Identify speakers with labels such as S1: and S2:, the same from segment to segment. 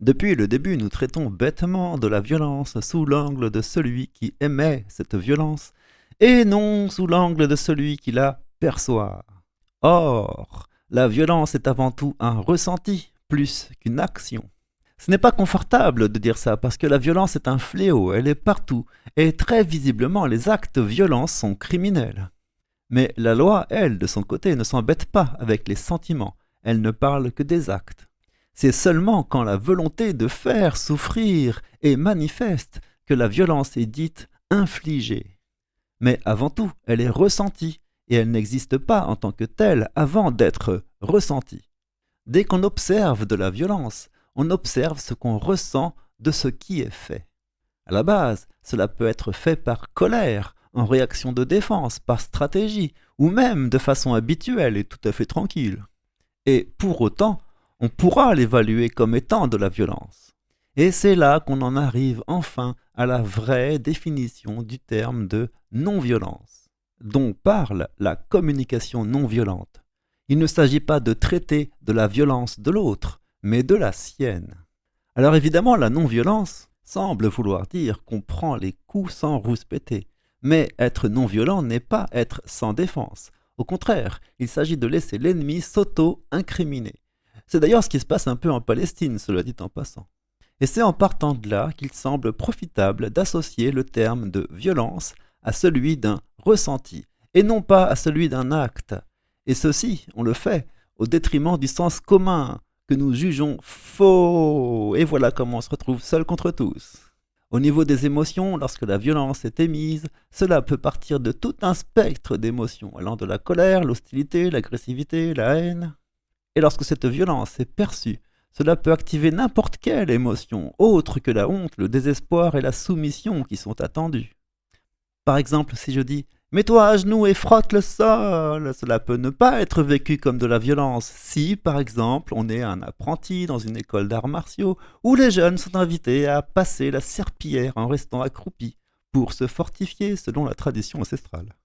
S1: Depuis le début, nous traitons bêtement de la violence sous l'angle de celui qui émet cette violence, et non sous l'angle de celui qui la perçoit. Or, la violence est avant tout un ressenti, plus qu'une action. Ce n'est pas confortable de dire ça, parce que la violence est un fléau, elle est partout, et très visiblement les actes violents sont criminels. Mais la loi, elle, de son côté, ne s'embête pas avec les sentiments, elle ne parle que des actes. C'est seulement quand la volonté de faire souffrir est manifeste que la violence est dite infligée. Mais avant tout, elle est ressentie, et elle n'existe pas en tant que telle avant d'être ressentie. Dès qu'on observe de la violence, on observe ce qu'on ressent de ce qui est fait. À la base, cela peut être fait par colère, en réaction de défense, par stratégie, ou même de façon habituelle et tout à fait tranquille. Et pour autant, on pourra l'évaluer comme étant de la violence. Et c'est là qu'on en arrive enfin à la vraie définition du terme de non-violence, dont parle la communication non violente. Il ne s'agit pas de traiter de la violence de l'autre, mais de la sienne. Alors évidemment, la non-violence semble vouloir dire qu'on prend les coups sans rouspéter. Mais être non-violent n'est pas être sans défense. Au contraire, il s'agit de laisser l'ennemi s'auto-incriminer. C'est d'ailleurs ce qui se passe un peu en Palestine, cela dit en passant. Et c'est en partant de là qu'il semble profitable d'associer le terme de violence à celui d'un ressenti, et non pas à celui d'un acte. Et ceci, on le fait au détriment du sens commun, que nous jugeons faux. Et voilà comment on se retrouve seul contre tous. Au niveau des émotions, lorsque la violence est émise, cela peut partir de tout un spectre d'émotions, allant de la colère, l'hostilité, l'agressivité, la haine. Et lorsque cette violence est perçue, cela peut activer n'importe quelle émotion, autre que la honte, le désespoir et la soumission qui sont attendus. Par exemple, si je dis « Mets-toi à genoux et frotte le sol », cela peut ne pas être vécu comme de la violence si, par exemple, on est un apprenti dans une école d'arts martiaux où les jeunes sont invités à passer la serpillière en restant accroupis pour se fortifier selon la tradition ancestrale.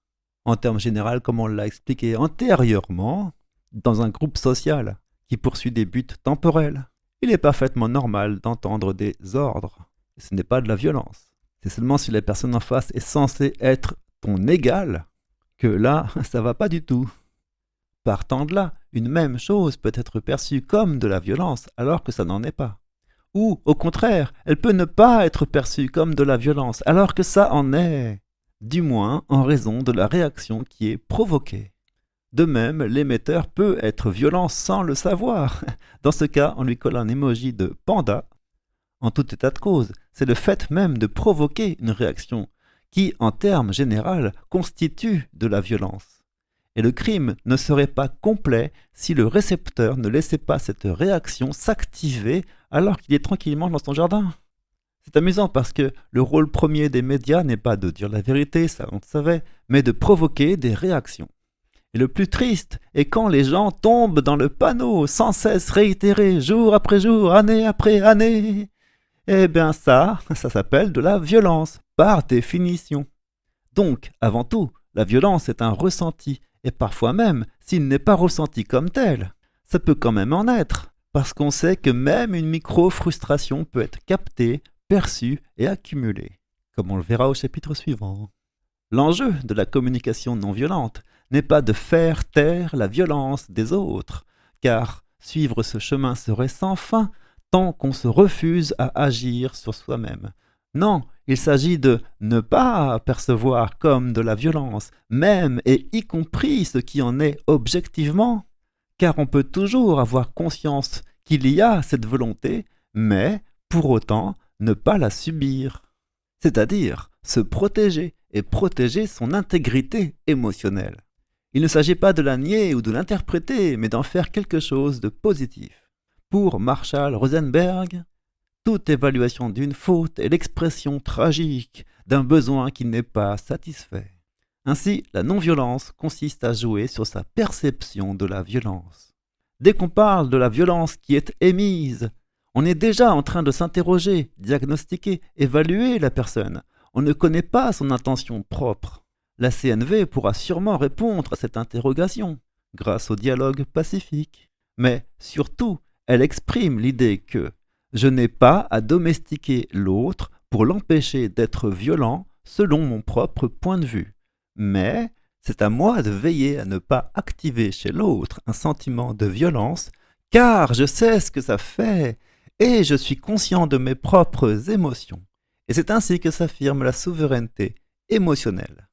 S1: En termes généraux, comme on l'a expliqué antérieurement, dans un groupe social qui poursuit des buts temporels, il est parfaitement normal d'entendre des ordres. Et ce n'est pas de la violence. C'est seulement si la personne en face est censée être ton égal que là, ça va pas du tout. Partant de là, une même chose peut être perçue comme de la violence alors que ça n'en est pas. Ou, au contraire, elle peut ne pas être perçue comme de la violence alors que ça en est, du moins en raison de la réaction qui est provoquée. De même, l'émetteur peut être violent sans le savoir. Dans ce cas, on lui colle un emoji de panda. En tout état de cause, c'est le fait même de provoquer une réaction qui, en termes généraux, constitue de la violence. Et le crime ne serait pas complet si le récepteur ne laissait pas cette réaction s'activer alors qu'il est tranquillement dans son jardin. C'est amusant parce que le rôle premier des médias n'est pas de dire la vérité, ça on le savait, mais de provoquer des réactions. Et le plus triste est quand les gens tombent dans le panneau sans cesse réitéré, jour après jour, année après année. Eh bien ça s'appelle de la violence, par définition. Donc, avant tout, la violence est un ressenti, et parfois même, s'il n'est pas ressenti comme tel, ça peut quand même en être, parce qu'on sait que même une micro-frustration peut être captée, perçue et accumulée, comme on le verra au chapitre suivant. L'enjeu de la communication non violente n'est pas de faire taire la violence des autres, car suivre ce chemin serait sans fin tant qu'on se refuse à agir sur soi-même. Non, il s'agit de ne pas percevoir comme de la violence, même et y compris ce qui en est objectivement, car on peut toujours avoir conscience qu'il y a cette volonté, mais pour autant ne pas la subir, c'est-à-dire se protéger et protéger son intégrité émotionnelle. Il ne s'agit pas de la nier ou de l'interpréter, mais d'en faire quelque chose de positif. Pour Marshall Rosenberg, toute évaluation d'une faute est l'expression tragique d'un besoin qui n'est pas satisfait. Ainsi, la non-violence consiste à jouer sur sa perception de la violence. Dès qu'on parle de la violence qui est émise, on est déjà en train de s'interroger, diagnostiquer, évaluer la personne. On ne connaît pas son intention propre. La CNV pourra sûrement répondre à cette interrogation grâce au dialogue pacifique. Mais surtout, elle exprime l'idée que Je n'ai pas à domestiquer l'autre pour l'empêcher d'être violent selon mon propre point de vue. Mais c'est à moi de veiller à ne pas activer chez l'autre un sentiment de violence, car je sais ce que ça fait et je suis conscient de mes propres émotions. Et c'est ainsi que s'affirme la souveraineté émotionnelle.